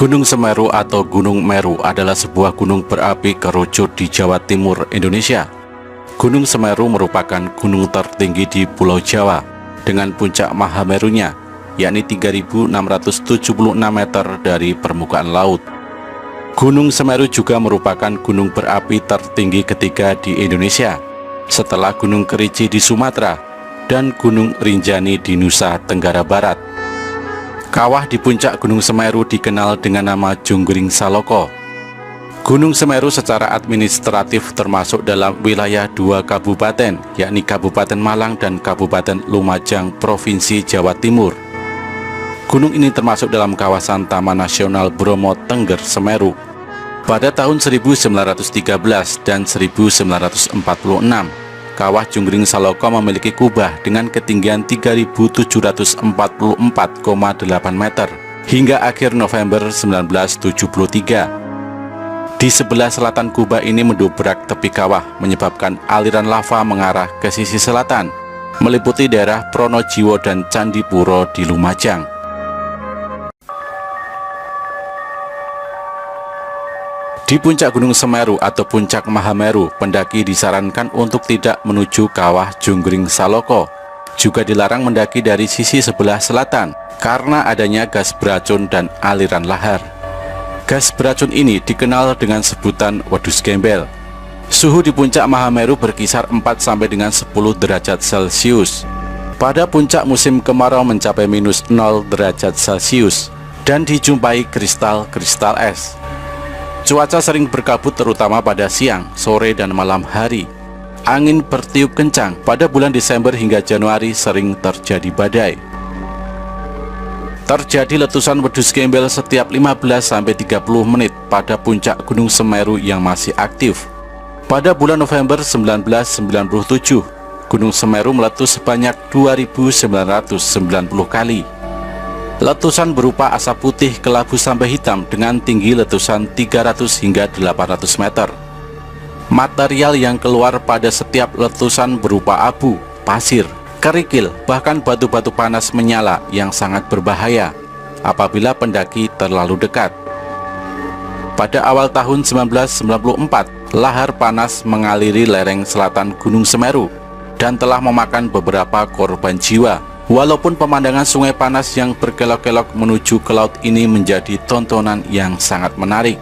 Gunung Semeru atau Gunung Meru adalah sebuah gunung berapi kerucut di Jawa Timur, Indonesia. Gunung Semeru merupakan gunung tertinggi di Pulau Jawa dengan puncak Mahamerunya, yakni 3.676 meter dari permukaan laut. Gunung Semeru juga merupakan gunung berapi tertinggi ketiga di Indonesia, setelah Gunung Kerinci di Sumatera dan Gunung Rinjani di Nusa Tenggara Barat. Kawah di puncak Gunung Semeru dikenal dengan nama Junggring Saloko. Gunung Semeru secara administratif termasuk dalam wilayah dua kabupaten, yakni Kabupaten Malang dan Kabupaten Lumajang, Provinsi Jawa Timur. Gunung ini termasuk dalam kawasan Taman Nasional Bromo Tengger Semeru. Pada tahun 1913 dan 1946, Kawah Junggring Saloko memiliki kubah dengan ketinggian 3.744,8 meter hingga akhir November 1973. Di sebelah selatan kubah ini mendobrak tepi kawah, menyebabkan aliran lava mengarah ke sisi selatan, meliputi daerah Pronojiwo dan Candipuro di Lumajang. Di puncak Gunung Semeru atau puncak Mahameru, pendaki disarankan untuk tidak menuju kawah Junggring Saloko. Juga dilarang mendaki dari sisi sebelah selatan karena adanya gas beracun dan aliran lahar. Gas beracun ini dikenal dengan sebutan wedus gembel. Suhu di puncak Mahameru berkisar 4 sampai dengan 10 derajat Celcius. Pada puncak musim kemarau mencapai -0 derajat Celcius dan dijumpai kristal-kristal es. Cuaca sering berkabut terutama pada siang, sore, dan malam hari. Angin bertiup kencang. Pada bulan Desember hingga Januari sering terjadi badai. Terjadi letusan wedus gembel setiap 15-30 menit pada puncak Gunung Semeru yang masih aktif. Pada bulan November 1997, Gunung Semeru meletus sebanyak 2.990 kali. Letusan berupa asap putih kelabu sampai hitam dengan tinggi letusan 300 hingga 800 meter. Material yang keluar pada setiap letusan berupa abu, pasir, kerikil, bahkan batu-batu panas menyala yang sangat berbahaya apabila pendaki terlalu dekat. Pada awal tahun 1994, lahar panas mengaliri lereng selatan Gunung Semeru dan telah memakan beberapa korban jiwa. Walaupun pemandangan sungai panas yang berkelok-kelok menuju ke laut ini menjadi tontonan yang sangat menarik.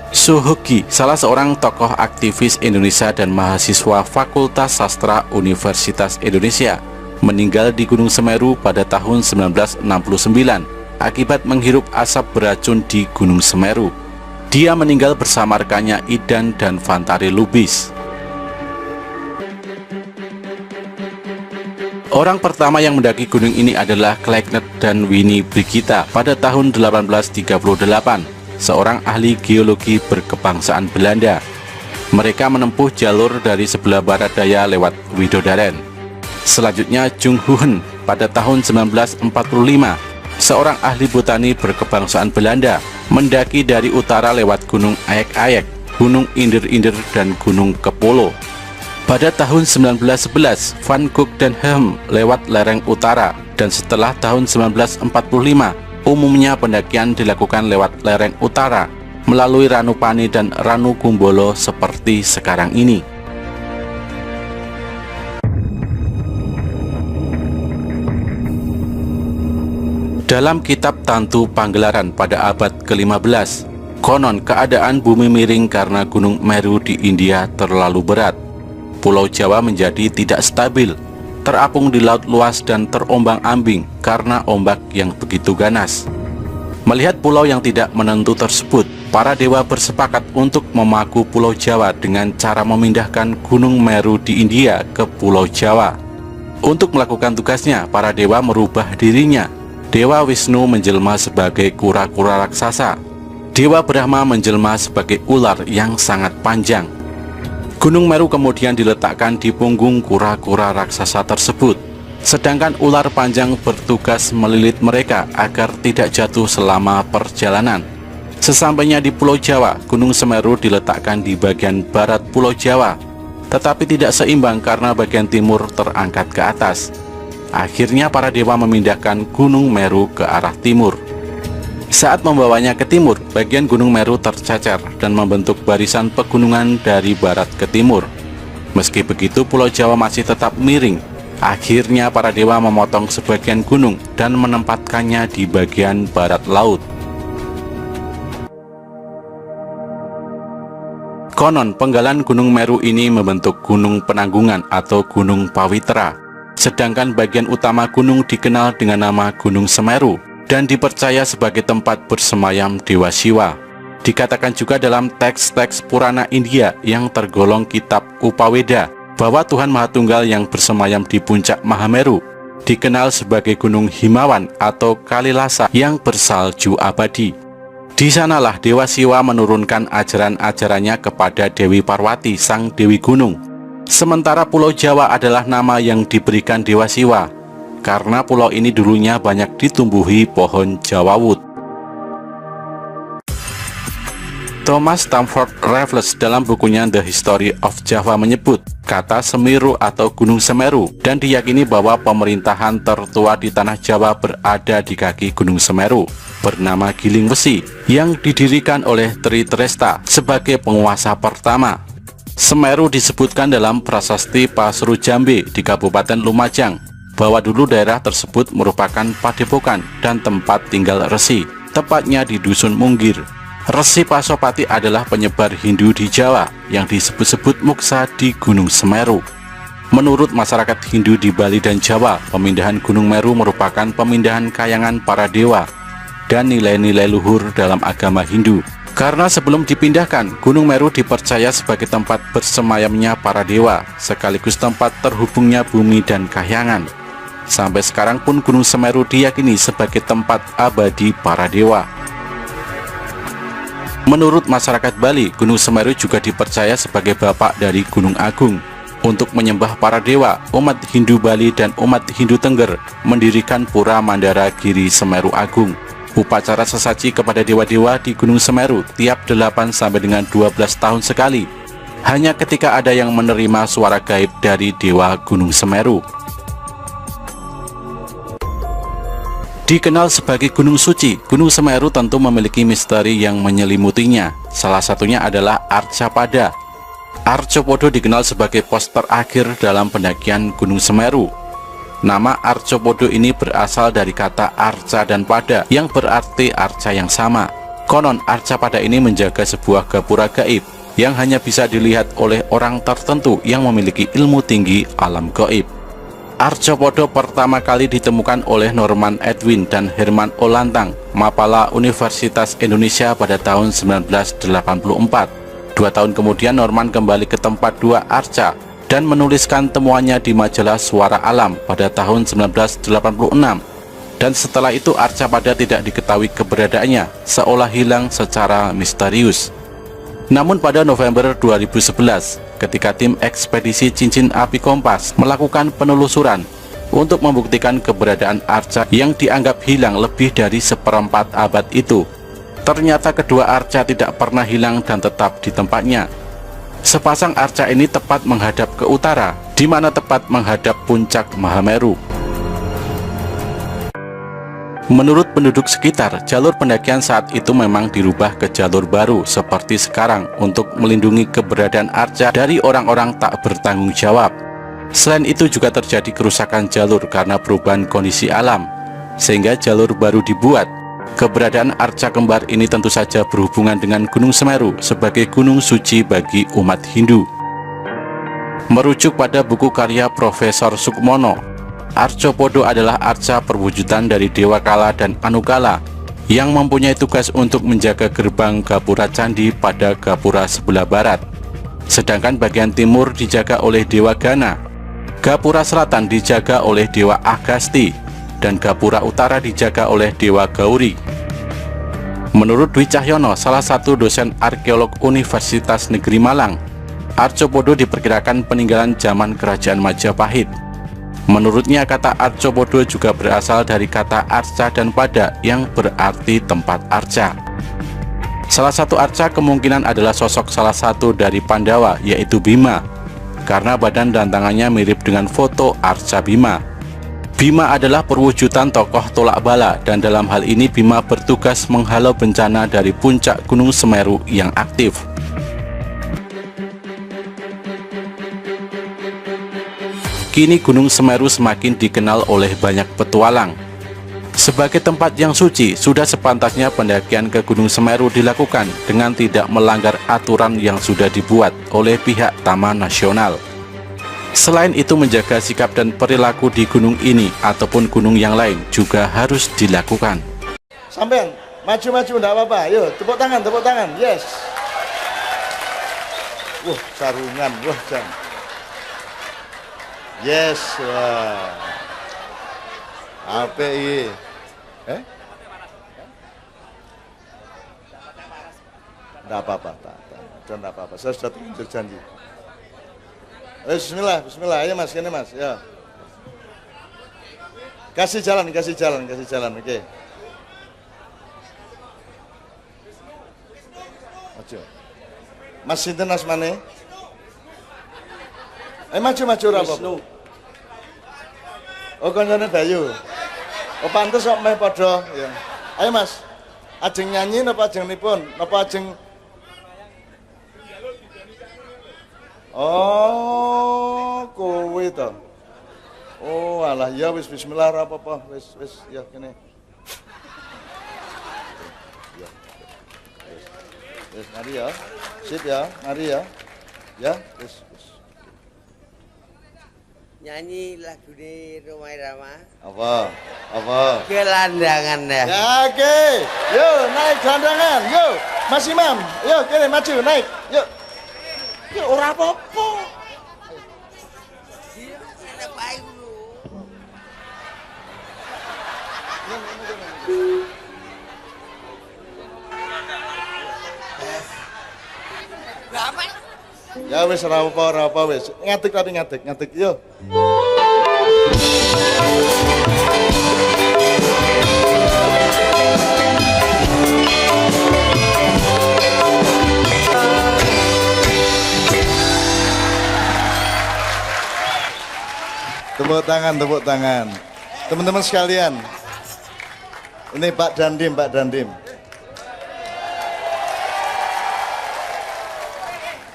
Suhoki, salah seorang tokoh aktivis Indonesia dan mahasiswa Fakultas Sastra Universitas Indonesia, meninggal di Gunung Semeru pada tahun 1969 akibat menghirup asap beracun di Gunung Semeru. Dia meninggal bersama rekannya Idan dan Fantari Lubis. Orang pertama yang mendaki gunung ini adalah Kleckner dan Winnie Brigita pada tahun 1838, seorang ahli geologi berkebangsaan Belanda. Mereka menempuh jalur dari sebelah barat daya lewat Widodaren. Selanjutnya Jung Hoon pada tahun 1945, seorang ahli botani berkebangsaan Belanda, mendaki dari utara lewat Gunung Ayek-Ayek, Gunung Inder-Inder, dan Gunung Kepolo. Pada tahun 1911, Van Gogh dan Helm lewat lereng utara, dan setelah tahun 1945, umumnya pendakian dilakukan lewat lereng utara, melalui Ranupani dan Ranukumbolo seperti sekarang ini. Dalam kitab Tantu Panggelaran pada abad ke-15, konon keadaan bumi miring karena Gunung Meru di India terlalu berat. Pulau Jawa menjadi tidak stabil, terapung di laut luas dan terombang-ambing karena ombak yang begitu ganas. Melihat pulau yang tidak menentu tersebut, para dewa bersepakat untuk memaku Pulau Jawa dengan cara memindahkan Gunung Meru di India ke Pulau Jawa. Untuk melakukan tugasnya, para dewa merubah dirinya. Dewa Wisnu menjelma sebagai kura-kura raksasa. Dewa Brahma menjelma sebagai ular yang sangat panjang. Gunung Meru kemudian diletakkan di punggung kura-kura raksasa tersebut, sedangkan ular panjang bertugas melilit mereka agar tidak jatuh selama perjalanan. Sesampainya di Pulau Jawa, Gunung Semeru diletakkan di bagian barat Pulau Jawa, tetapi tidak seimbang karena bagian timur terangkat ke atas. Akhirnya para dewa memindahkan Gunung Meru ke arah timur. Saat membawanya ke timur, bagian Gunung Meru tercecer dan membentuk barisan pegunungan dari barat ke timur. Meski begitu, Pulau Jawa masih tetap miring. Akhirnya para dewa memotong sebagian gunung dan menempatkannya di bagian barat laut. Konon, penggalan Gunung Meru ini membentuk Gunung Penanggungan atau Gunung Pawitra. Sedangkan bagian utama gunung dikenal dengan nama Gunung Semeru dan dipercaya sebagai tempat bersemayam Dewa Siwa. Dikatakan juga dalam teks-teks Purana India yang tergolong kitab Upaweda bahwa Tuhan Maha Tunggal yang bersemayam di puncak Mahameru dikenal sebagai Gunung Himawan atau Kalilasa yang bersalju abadi. Di sanalah Dewa Siwa menurunkan ajaran-ajarannya kepada Dewi Parwati, sang Dewi Gunung. Sementara Pulau Jawa adalah nama yang diberikan Dewa Siwa, karena pulau ini dulunya banyak ditumbuhi pohon jawawut. Thomas Stamford Raffles dalam bukunya The History of Java menyebut kata Semeru atau Gunung Semeru dan diyakini bahwa pemerintahan tertua di tanah Jawa berada di kaki Gunung Semeru bernama Giling Wesi yang didirikan oleh Tri Tresta sebagai penguasa pertama. Semeru disebutkan dalam prasasti Pasru Jambe di Kabupaten Lumajang bahwa dulu daerah tersebut merupakan padepokan dan tempat tinggal resi, tepatnya di Dusun Munggir. Resi Pasopati adalah penyebar Hindu di Jawa yang disebut-sebut Muksa di Gunung Semeru. Menurut masyarakat Hindu di Bali dan Jawa, pemindahan Gunung Meru merupakan pemindahan kayangan para dewa dan nilai-nilai luhur dalam agama Hindu. Karena sebelum dipindahkan, Gunung Meru dipercaya sebagai tempat bersemayamnya para dewa, sekaligus tempat terhubungnya bumi dan kahyangan. Sampai sekarang pun Gunung Semeru diyakini sebagai tempat abadi para dewa. Menurut masyarakat Bali, Gunung Semeru juga dipercaya sebagai bapak dari Gunung Agung. Untuk menyembah para dewa, umat Hindu Bali dan umat Hindu Tengger mendirikan Pura Mandara Giri Semeru Agung. Upacara sesaji kepada dewa-dewa di Gunung Semeru tiap 8 sampai dengan 12 tahun sekali. Hanya ketika ada yang menerima suara gaib dari dewa Gunung Semeru. Dikenal sebagai Gunung Suci, Gunung Semeru tentu memiliki misteri yang menyelimutinya. Salah satunya adalah Arcapada. Arcopodo dikenal sebagai pos terakhir dalam pendakian Gunung Semeru. Nama Arcopodo ini berasal dari kata arca dan pada yang berarti arca yang sama. Konon Arcapada ini menjaga sebuah gapura gaib yang hanya bisa dilihat oleh orang tertentu yang memiliki ilmu tinggi alam gaib. Arcopodo pertama kali ditemukan oleh Norman Edwin dan Herman Olantang, Mapala Universitas Indonesia pada tahun 1984. 2 tahun kemudian Norman kembali ke tempat dua arca dan menuliskan temuannya di majalah Suara Alam pada tahun 1986. Dan setelah itu Arcapada tidak diketahui keberadaannya, seolah hilang secara misterius. Namun pada November 2011, ketika tim ekspedisi Cincin Api Kompas melakukan penelusuran untuk membuktikan keberadaan arca yang dianggap hilang lebih dari 1/4 abad itu, ternyata kedua arca tidak pernah hilang dan tetap di tempatnya. Sepasang arca ini tepat menghadap ke utara, di mana tepat menghadap puncak Mahameru. Menurut penduduk sekitar, jalur pendakian saat itu memang dirubah ke jalur baru seperti sekarang untuk melindungi keberadaan arca dari orang-orang tak bertanggung jawab. Selain itu juga terjadi kerusakan jalur karena perubahan kondisi alam, sehingga jalur baru dibuat. Keberadaan arca kembar ini tentu saja berhubungan dengan Gunung Semeru sebagai gunung suci bagi umat Hindu. Merujuk pada buku karya Profesor Sukmono, Arcopodo adalah arca perwujudan dari Dewa Kala dan Anukala yang mempunyai tugas untuk menjaga gerbang gapura candi pada gapura sebelah barat. Sedangkan bagian timur dijaga oleh Dewa Gana, gapura selatan dijaga oleh Dewa Agasti, dan gapura utara dijaga oleh Dewa Gauri. Menurut Dwi Cahyono, salah satu dosen arkeolog Universitas Negeri Malang, Arcopodo diperkirakan peninggalan zaman Kerajaan Majapahit. Menurutnya kata Arcopodo juga berasal dari kata arca dan pada yang berarti tempat arca. Salah satu arca kemungkinan adalah sosok salah satu dari Pandawa, yaitu Bima, karena badan dan tangannya mirip dengan foto arca Bima. Bima adalah perwujudan tokoh tolak bala, dan dalam hal ini Bima bertugas menghalau bencana dari puncak Gunung Semeru yang aktif. Kini Gunung Semeru semakin dikenal oleh banyak petualang. Sebagai tempat yang suci, sudah sepantasnya pendakian ke Gunung Semeru dilakukan dengan tidak melanggar aturan yang sudah dibuat oleh pihak Taman Nasional. Selain itu, menjaga sikap dan perilaku di gunung ini ataupun gunung yang lain juga harus dilakukan. Sampean, maju-maju enggak apa-apa. Yuk, tepuk tangan, yes. Wah, sarungan, wah jam. Yes, wah. Apa ini? Enggak apa-apa, enggak apa-apa. Saya sudah terlanjur janji. Bismillah, ayo mas, ini mas, ya. Kasih jalan, oke. Maju. Mas sinten asmane? Maju ora apa? Oh, kancane Bayu. Oh, pantes kok meh padha, ya. Ayo mas. Ajeng nyanyi napa ajeng nipun? Napa ajeng Oh, kowe to. Oh, alah ya wis bismillah ora apa-apa, wis ya kene. Ya. Wis mari ya. Sip ya, mari ya. Ya, wis. Nyanyi lagu di Rumah Irama. Apa? Gelandangan ya. Ya, oke. Yo, naik gelandangan. Yo, Mas Imam. Yo, kene maju naik. Yuk. Ya ora apa-apa. Ada baik dulu. Berapa? Ya wis ora apa wis. Ngadeg. Yo. Tepuk tangan. Teman-teman sekalian. Ini Pak Dandim.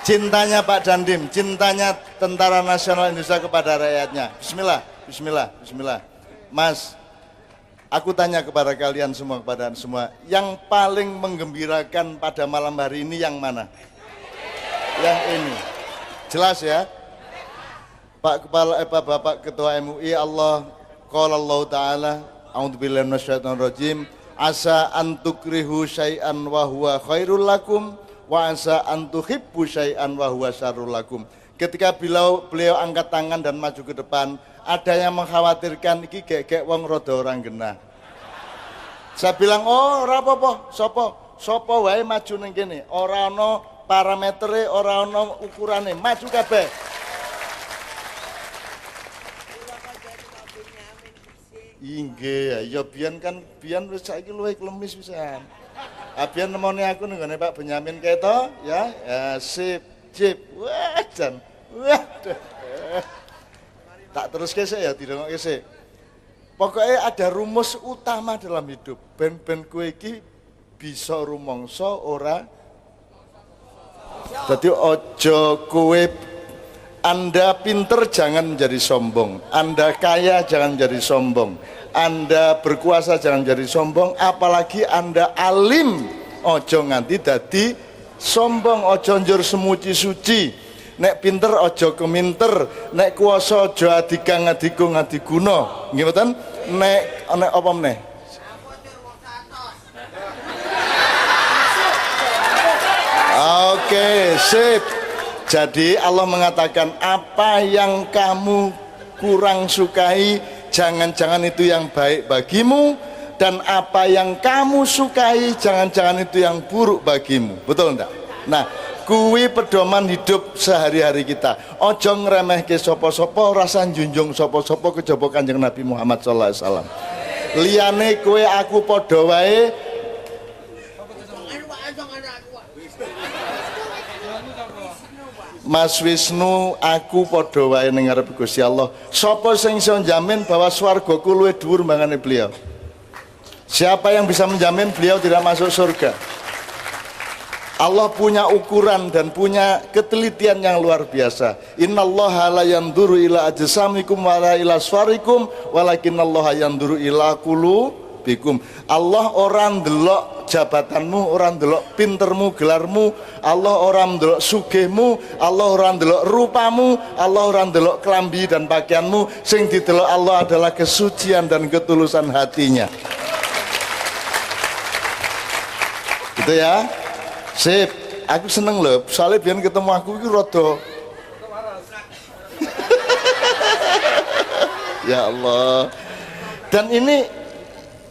Cintanya Pak Dandim, cintanya Tentara Nasional Indonesia kepada rakyatnya. Bismillah. Mas, aku tanya kepada kalian semua, yang paling menggembirakan pada malam hari ini yang mana? Yang ini. Jelas ya? Pak Kepala Bapak Ketua MUI, qala Allah Ta'ala, a'udzubillahi minasyaitonir rajim, asa antukrihu syai'an wa huwa khairul lakum wa asa antuhibbu syai'an wa huwa syarrul lakum. Ketika beliau angkat tangan dan maju ke depan, ada yang mengkhawatirkan iki gek wong rada orang genah. Saya bilang, oh ora apa-apa, sapa wae maju ning kene, ora ana parametere, ora ana ukurane, maju kabeh. Inggih, ya biyen wis saiki luwih klemis pisan. Biyen nemoni aku ning gone Pak Benyamin keto, ya. Ya sip. Wah, jan. Waduh. Tak terus kesek ya, didongok kesek. Pokoknya ada rumus utama dalam hidup. Ben kowe iki bisa rumangsa ora. Dadi aja kowe Anda pinter jangan menjadi sombong, Anda kaya jangan menjadi sombong, Anda berkuasa jangan menjadi sombong, apalagi Anda alim, ojo nganti dadi sombong, ojo njur semuci-suci, nek pinter ojo keminter, nek kuasa ojo adiguna, nggih mboten? Nek apa meneh? Oke, sip. Jadi Allah mengatakan apa yang kamu kurang sukai, jangan-jangan itu yang baik bagimu, dan apa yang kamu sukai, jangan-jangan itu yang buruk bagimu. Betul enggak? Nah, kuwi pedoman hidup sehari-hari kita. Ojo ngremehke sapa-sapa, rasa njunjung sapa-sapa kejaba Kanjeng Nabi Muhammad sallallahu alaihi wasallam. Liyane kowe aku padha wae. Mas Wisnu, aku padha wae ning ngarep Gusti Allah. Sapa sing iso njamin bahwa swargaku luwih dhuwur mbangane beliau? Siapa yang bisa menjamin beliau tidak masuk surga? Allah punya ukuran dan punya ketelitian yang luar biasa. Innallaha la yanzuru ila ajsamikum wa la ila swarikum walakinallaha yanzuru ila qulubikum. Allah orang ndelok jabatanmu, orang ndelok pintermu, gelarmu. Allah orang ndelok sugihmu, Allah orang ndelok rupamu, Allah orang ndelok kelambi dan pakaianmu. Sing didelok Allah adalah kesucian dan ketulusan hatinya. Gitu ya. Sip, aku seneng loh, soalnya biar ketemu aku itu rodo. Ya Allah. Dan ini,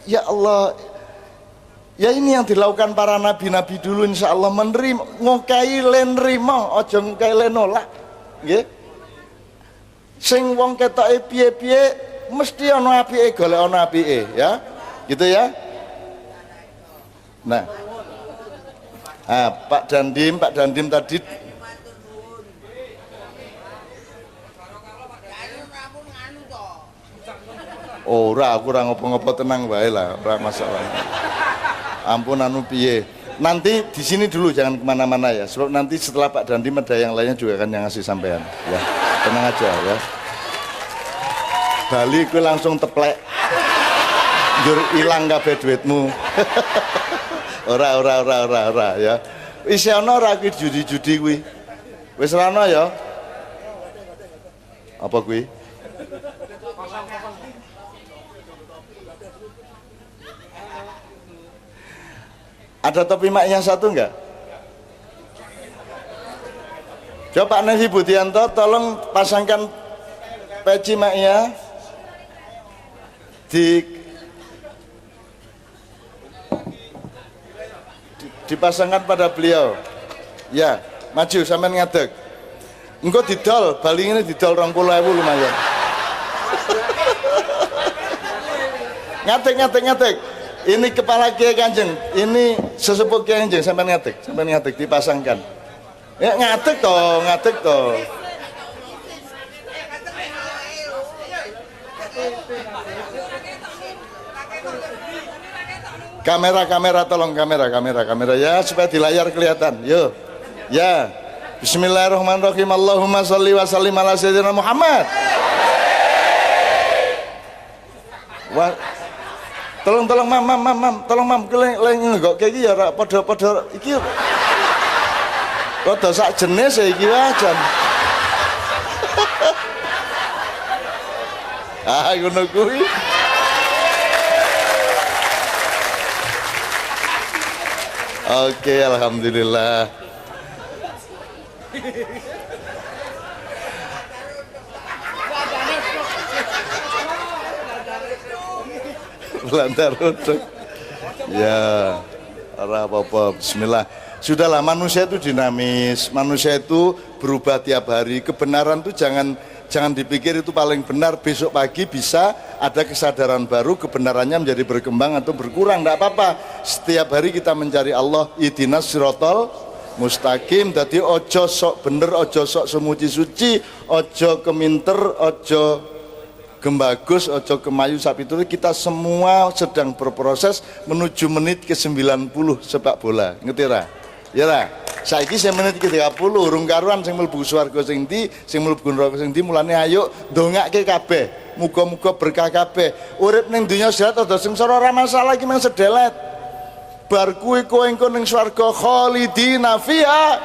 ya Allah, ya ini yang dilakukan para nabi-nabi dulu, insya Allah menerima, ngokai len rima, ojo ngokai len nolak. Nggih. Sing wong ketoke piye-piye mesti ana apike, golek ana apike, ya. Gitu ya. Nah, Pak Dandim tadi ora, aku ora ngopo-ngopo, tenang wae lah, ora masalah. Ampun anu piye. Nanti di sini dulu, jangan kemana-mana ya. Sebab nanti setelah Pak Dandim ada yang lainnya juga kan yang ngasih sampean. Ya, tenang aja ya. Bali kuwi langsung teplek. Njur ilang kabeh duitmu. Ora ya. Wis ana ora kuwi judi-judi kuwi. Wis ora ana ya. Apa kuwi? Ada topi maknya satu enggak? Coba Pak Nevi Budianto tolong pasangkan peci maknya dipasangkan pada beliau. Ya, maju sampean ngadeg. Engko didol, baling ini didol 20.000 lumayan. Ngadeg. Ini kepala Kiai Kanjeng, ini sesepuh Kiai Kanjeng, sampean ngadeg dipasangkan. Ya ngadeg toh. Kamera tolong kamera ya supaya di layar kelihatan. Yo. Ya. Bismillahirrahmanirrahim. Allahumma sholli wa sallim ala sayyidina Muhammad. Wah. Tolong mam. Tolong mam nggok kayak iki ya ora padha iki. Rada sak jenis ya iki wajan. Ngono kuwi. Oke, alhamdulillah. Lantar untuk. Ya, ora apa-apa. Bismillah. Sudahlah, manusia itu dinamis, manusia itu berubah tiap hari. Kebenaran itu jangan dipikir itu paling benar, besok pagi bisa ada kesadaran baru, kebenarannya menjadi berkembang atau berkurang, tidak apa-apa. Setiap hari kita mencari Allah, ihdinas siratal mustaqim. Jadi ojo sok bener, ojo sok semuji suci, ojo keminter, ojo gembagus, ojo kemayu sapi turu. Kita semua sedang berproses menuju menit ke 90 sepak bola, ngerti ra? Ya ra? Saiki saya menit ke 30 urung karuan sing mlebu swarga sing ndi, sing mlebu neraka sing ndi. Mulane ayo ndongake kabeh, muga-muga berkah kabeh. Urip ning donya sehat ada sengsara ora masalah iki, men sedelet. Bar kuwi kowe engko ning swarga khalidina fiha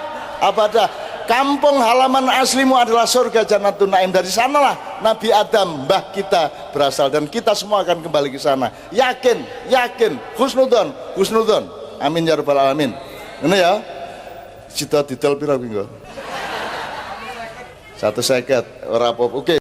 abada. Kampung halaman aslimu adalah surga Jannatun Naim. Dari sanalah Nabi Adam mbah kita berasal dan kita semua akan kembali ke sana. Yakin, husnudon. Amin ya rabbal alamin. Ini ya. Cita didol pira kuwi engko? 1 second ora apa-apa. Oke.